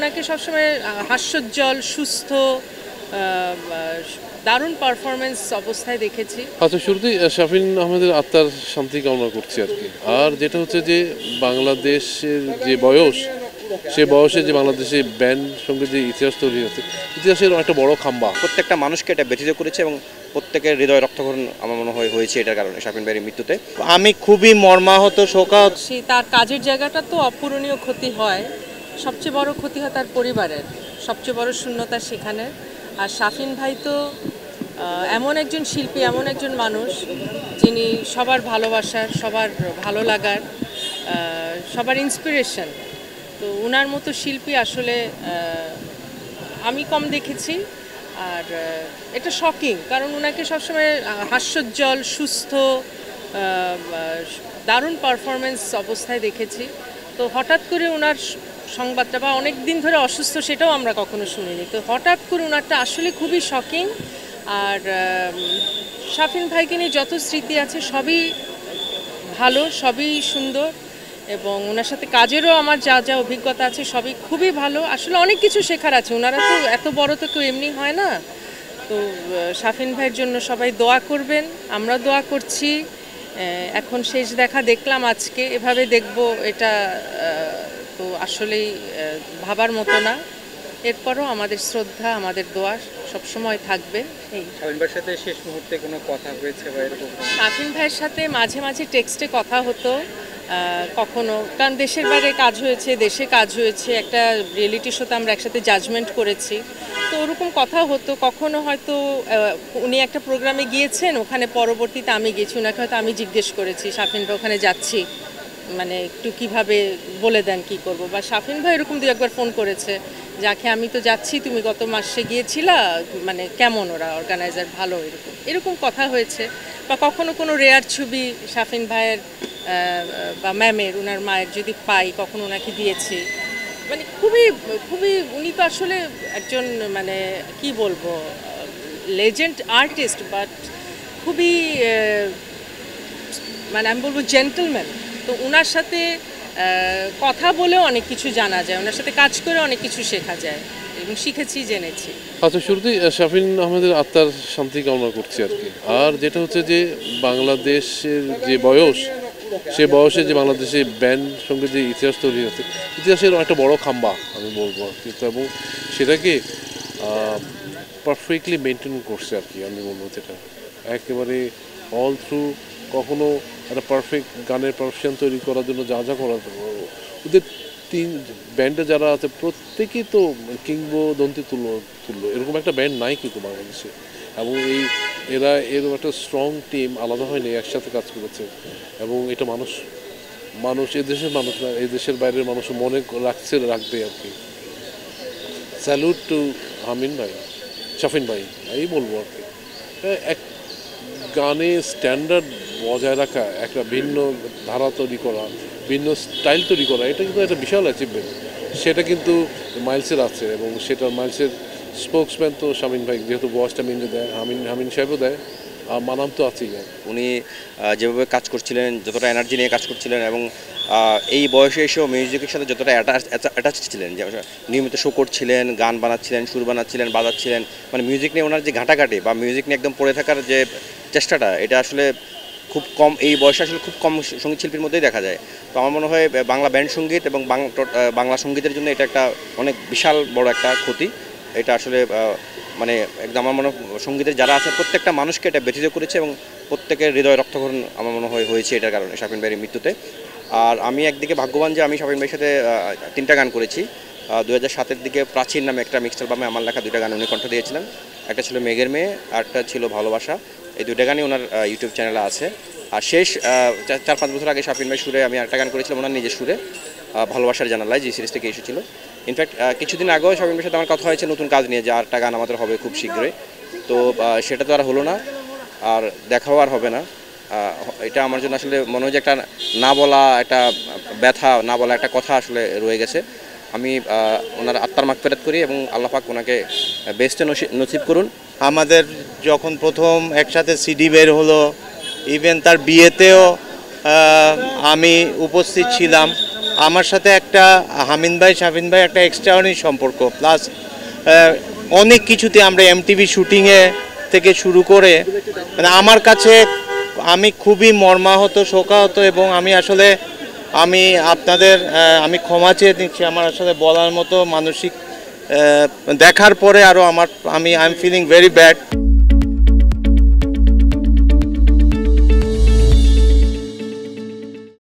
ওনাকে সবসময় হাস্যোজ্জ্বল, সুস্থ, দারুণ পারফরমেন্স অবস্থায় দেখেছি। আচ্ছা, শুরুতেই শাফিন আহমেদের আত্মার শান্তি কামনা করছি আর কি। আর যেটা হচ্ছে যে বাংলাদেশের যে বয়স, সে বয়সে যে বাংলাদেশে ব্যান্ড সঙ্গে যে ইতিহাস তৈরি হয়েছে, ইতিহাসের একটা বড় খাম্বা। প্রত্যেকটা মানুষকে এটা ব্যথিত করেছে এবং প্রত্যেকের হৃদয় রক্তক্ষরণ আমার মনে হয় হয়েছে এটার কারণে, শাফিন ভাইয়ের মৃত্যুতে। আমি খুবই মর্মাহত, শোকাহত। সে তার কাজের জায়গাটা তো অপূরণীয় ক্ষতি হয়, সবচেয়ে বড় ক্ষতি হয় তার পরিবারের, সবচেয়ে বড় শূন্যতা সেখানে। আর শাফিন ভাই তো এমন একজন শিল্পী, এমন একজন মানুষ যিনি সবার ভালোবাসার, সবার ভালো লাগার, সবার ইন্সপিরেশন। তো ওনার মতো শিল্পী আসলে আমি কম দেখেছি। আর এটা শকিং, কারণ ওনাকে সবসময় হাস্যোজ্জ্বল, সুস্থ, দারুণ পারফরমেন্স অবস্থায় দেখেছি। তো হঠাৎ করে ওনার সংবাদটা, বা অনেক দিন ধরে অসুস্থ সেটাও আমরা কখনো শুনিনি, তো হঠাৎ করে ওনারটা আসলে খুবই শকিং। আর শাফিন ভাইকে নিয়ে যত স্মৃতি আছে সবই ভালো, সবই সুন্দর, এবং ওনার সাথে কাজেরও আমার যা যা অভিজ্ঞতা আছে সবই খুবই ভালো। আসলে অনেক কিছু শেখার আছে, ওনারা তো এত বড় তো কেউ এমনি হয় না। তো শাফিন ভাইয়ের জন্য সবাই দোয়া করবেন, আমরা দোয়া করছি। এখন শেষ দেখা দেখলাম আজকে, এভাবে দেখব এটা তো আসলেই ভাবার মতো না। এরপরও আমাদের শ্রদ্ধা, আমাদের দোয়া সবসময় থাকবে। এই শাফিন ভাইয়ের সাথে শেষ মুহূর্তে কোনো কথা হয়েছে বা এরকম? শাফিন ভাইয়ের সাথে মাঝে মাঝে টেক্সটে কথা হতো, কখনো, কারণ দেশের বাইরে কাজ হয়েছে, দেশে কাজ হয়েছে, একটা রিয়েলিটি শোতে আমরা একসাথে জাজমেন্ট করেছি, তো ওরকম কথা হতো। কখনো হয়তো উনি একটা প্রোগ্রামে গিয়েছেন, ওখানে পরবর্তীতে আমি গেছি, ওনাকে হয়তো আমি জিজ্ঞেস করেছি শাফিন ভাই ওখানে যাচ্ছি, মানে একটু কিভাবে বলে দেন কি করব। বা শাফিন ভাই এরকম দু একবার ফোন করেছে, যাকে আমি তো যাচ্ছি, তুমি গত মাসে গিয়েছিলা, মানে কেমন ওরা অর্গানাইজার, ভালো, এরকম এরকম কথা হয়েছে। বা কখনো কোনো রেয়ার ছবি শাফিন ভাইয়ের বা ম্যামের, ওনার মায়ের যদি পাই, কখনো ওনাকে দিয়েছি। মানে খুবই খুবই, উনি তো আসলে একজন, মানে কি বলবো, লেজেন্ড আর্টিস্ট, বাট খুবই মানে আমি বলবো জেন্টলম্যান। তো ওনার সাথে কথা বলেও অনেক কিছু জানা যায়, ওনার সাথে কাজ করে অনেক কিছু শেখা যায়, এবং শিখেছি, জেনেছি। আচ্ছা, শুরুতেই শাফিন আহমেদের আত্মার শান্তি কামনা করছি আর কি। আর যেটা হচ্ছে যে বাংলাদেশের যে বয়স, সে বয়সে যে বাংলাদেশে ব্যান্ড সঙ্গে যে ইতিহাস তৈরি হয়েছে, ইতিহাসের একটা বড় খাম্বা আমি বলবো আর কি। এবং সেটাকে পারফেক্টলি মেনটেন করছে আর কি, আমি বলবো যেটা একেবারে অল থ্রু। কখনো একটা পারফেক্ট গানের পারফেকশন তৈরি করার জন্য যা যা করার, ওদের তিন ব্যান্ডে যারা আছে প্রত্যেকেই তো কিংবদন্তি তুল্য, এরকম একটা ব্যান্ড নাই কিন্তু বাংলাদেশে। এবং এরা এরকম একটা স্ট্রং টিম আলাদা হয়নি, একসাথে কাজ করেছে। এবং এটা মানুষ এদেশের মানুষ না, এই দেশের বাইরের মানুষ মনে রাখবে আর কি। স্যালুট টু শাফিন ভাই, এই বলবো আর কি। এক গানে স্ট্যান্ডার্ড বজায় রাখা, একটা ভিন্ন ধারা তৈরি করা, ভিন্ন স্টাইল তৈরি করা, এটা কিন্তু একটা বিশাল অ্যাচিভমেন্ট। সেটা কিন্তু মাইলসের আছে, এবং সেটা মাইলসের স্পোকসম্যান তো শামিন ভাই, যেহেতু বয়সটা মিলে দেয়, হামিন সাহেবও দেয়, আর মানাম তো আছেই। উনি যেভাবে কাজ করছিলেন, যতটা এনার্জি নিয়ে কাজ করছিলেন, এবং এই বয়সে এসেও মিউজিকের সাথে যতটা অ্যাটাচ ছিলেন, যে নিয়মিত শো করছিলেন, গান বানাচ্ছিলেন, সুর বানাচ্ছিলেন, বাজাচ্ছিলেন, মানে মিউজিক নিয়ে ওনার যে ঘাটাঘাটি বা মিউজিক নিয়ে একদম পড়ে থাকার যে চেষ্টাটা, এটা আসলে খুব কম, এই বয়সে আসলে খুব কম সঙ্গীত শিল্পীর মধ্যেই দেখা যায়। তো আমার মনে হয় বাংলা ব্যান্ড সঙ্গীত এবং বাংলা সঙ্গীতের জন্য এটা একটা অনেক বিশাল বড় একটা ক্ষতি। এটা আসলে মানে একদম আমার মনে হয় সঙ্গীতের যারা আছে প্রত্যেকটা মানুষকে এটা ব্যথিত করেছে, এবং প্রত্যেকের হৃদয় রক্তক্ষরণ আমার মনে হয় হয়েছে এটার কারণে, শাফিন ভাইয়ের মৃত্যুতে। আর আমি একদিকে ভাগ্যবান যে আমি শাফিন ভাইয়ের সাথে 3টা গান করেছি। 2007-এর দিকে প্রাচীন নামে একটা মিক্সড অ্যালবামে আমার লেখা 2টা গান উনি কণ্ঠ দিয়েছিলেন। একটা ছিল মেঘের মেয়ে, আর একটা ছিল ভালোবাসা। এই 2টা গানই ওনার ইউটিউব চ্যানেলে আছে। আর শেষ 4-5 বছর আগে শাফিন ভাই সুরে আমি একটা গান করেছিলাম ওনার নিজের সুরে, ভালোবাসার জানালায়, যে সিরিজ থেকে এসেছিল। ইনফ্যাক্ট কিছুদিন আগেও শাফিন ভাইয়ের সাথে আমার কথা হয়েছে নতুন কাজ নিয়ে, যে আরেকটা গান আমাদের হবে খুব শীঘ্রই। তো সেটা তো আর হলো না, আর দেখাও আর হবে না। এটা আমার জন্য আসলে মনে হয় যে একটা না বলা একটা ব্যথা, না বলা একটা কথা আসলে রয়ে গেছে। আমি ওনার আত্মার মাগফিরাত করি, এবং আল্লাহ পাক ওনাকে বেস্টে নসিব করুন। আমাদের যখন প্রথম একসাথে সিডি বের হলো, ইভেন তার বিয়েতেও আমি উপস্থিত ছিলাম। আমার সাথে একটা শাফিন ভাই একটা এক্সট্রাঅর্ডিনারি সম্পর্ক, প্লাস অনেক কিছুতে আমরা এমটিভি শুটিংয়ে থেকে শুরু করে মানে আমার কাছে আমি খুবই মর্মাহত, শোকাহত, এবং আমি আসলে আমি ক্ষমা চেয়ে নিচ্ছি। আমার আসলে বলার মতো মানসিক দেখার পরে আরও I am feeling very bad.